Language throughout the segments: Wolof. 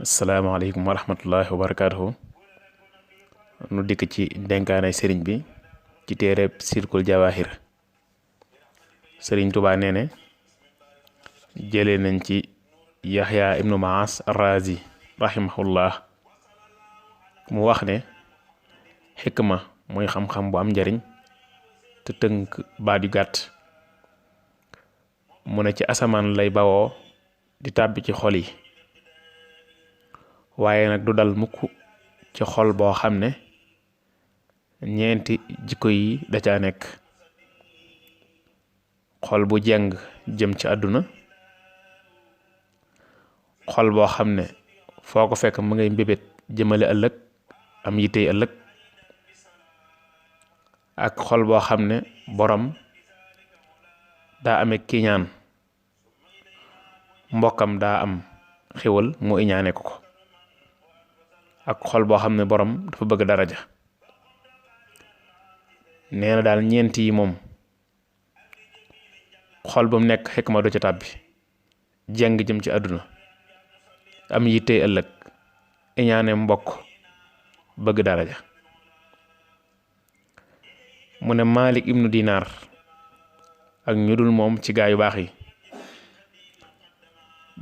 asalaamaaleykum wa rahmatullahi wa barakaatuhu. Nu dikk ci dénkaanay sëriñ bi ci téereb Sirkul Jawaahir. Sëriñ Tuubaa nee ne jëlee nañ ci Yaxya ibnu Maas Arrazi rahimahullah mu wax ne xikma mooy xam-xam bu am njariñ te tënk baat yu gàtt. mu ne ci asamaan lay bawoo di tàbbi ci xol yi, waaye nag du dal mukk ci xol boo xam ne ñeenti jikko yi da caa nekk: xol bu jeng jëm ci àdduna, xol boo xam ne foo ko fekk mu ngay mbébét jëmale ëllëg, am yittey ëllëg, ak xol boo xam ne borom daa amee kiñaan, mbokkam daa am xéwal mu iñaane ko, ak xol boo xam ne borom dafa bëgg daraja. nee na daal ñeent yi moom xol bu mu nekk xikma du ca tàbbi: jeng jëm ci àdduna, am yittey ëllëg, iñaane mbokk, bëgg daraja. mu ne Malik ibnu Dinar ak ñu dul moom ci gaa yu baax yi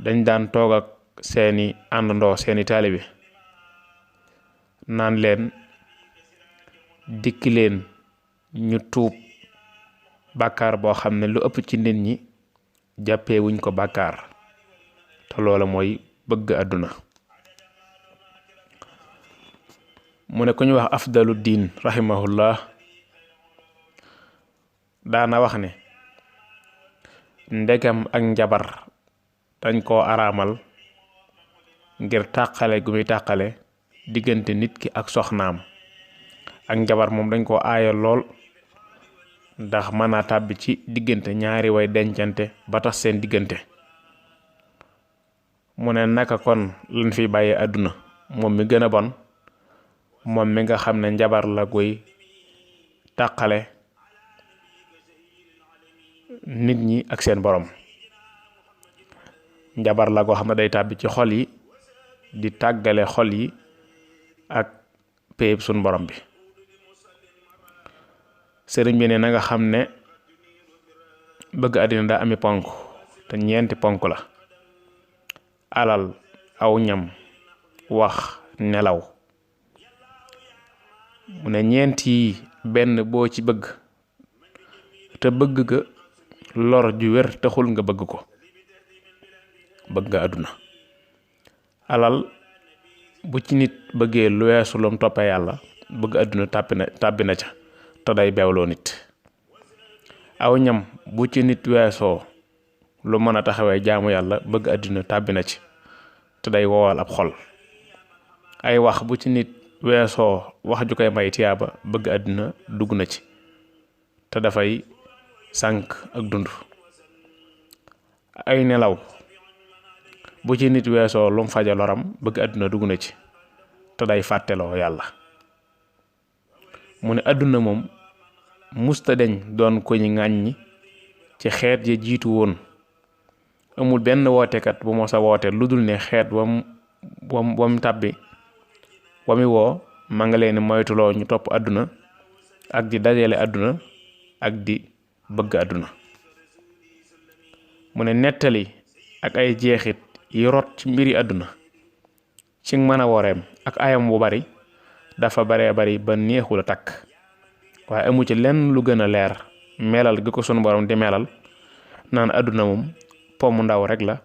dañ daan toog ak seeni àndandoo, seeni taalibe, naan leen dikki leen ñu tuub bàkkaar boo xam ne lu ëpp ci nit ñi jàppee wuñ ko bàkkaar, te loola mooy bëgg àdduna. mu ne ku ñu wax Afdalu Diin rahimahullah daana wax ne ndegam ak njabar dañ koo araamal ngir tàqale gu muy tàqale diggante nit ki ak soxnaam, ak njabar moom dañ koo aaya lool ndax mën naa tàbbi ci diggante ñaari way dencante ba tax seen diggante. mu ne naka kon lañ fi bàyyee àdduna moom mi gën a bon, moom mi nga xam ne njabar la guy tàqale nit ñi ak seen borom. njabar la goo xam ne day tàbbi ci xol yi di tàggale xol yi ak péyeb sun borom bi. sëriñ bi ne na nga xam ne bëgg àddina daa ami ponk, te ñeenti ponk la: alal, aw ñam, wax, nelaw. mu ne ñeent yi benn boo ci bëgg te bëgg ga lor ju wér taxul nga bëgg ko, bëgg nga àdduna. alal bu ci nit bëggee lu weesu lum toppee yàlla, bëgg àdduna tàbbi na ca te day beewloo nit. aw ñam bu ci nit weesoo lu mën a taxawee jaamu yàlla, bëgg àdduna tàbbi na ci te day wowal ab xol. ay wax bu ci nit weesoo wax ju koy may tiyaaba, bëgg àdduna dugg na ci te dafay sànk ak dund. ay nelaw bu ci nit weesoo lum faja loram, bëgg àdduna dugg na ci te day fàtteloo yàlla. mu ne àdduna moom musta deñ doon ko ñi ŋàññi ci xeet ya jiitu woon. amul benn wootekat bu mos a woote lu dul ne xeet wam tàbbi wami woo ma nga leen moytuloo ñu topp àdduna ak di dajale àdduna ak di bëgg àdduna. mu ne nettali ak ay jeexit yi rot ci mbiri àdduna ci mën a woreem ak ayam bu bari dafa baree bari ba neexul a takk, waaye amu ci lenn lu gën a leer melal gi ko sunu borom di melal naan àdduna moom pomu ndaw rek la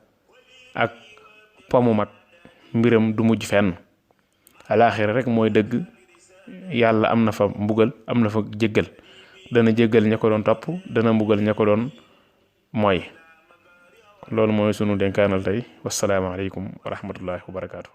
ak pomu mag, mbiram du mujj fenn. alaaxira rek mooy dëgg. yàlla am na fa mbugal, am na fa jéggal, dana jéggal ña ko doon topp, dana mbugal ña ko doon mooy. loolu mooy sunu dénkaanal tey. wasalaamaaleykum wa rahmatullahi wa barakaatu.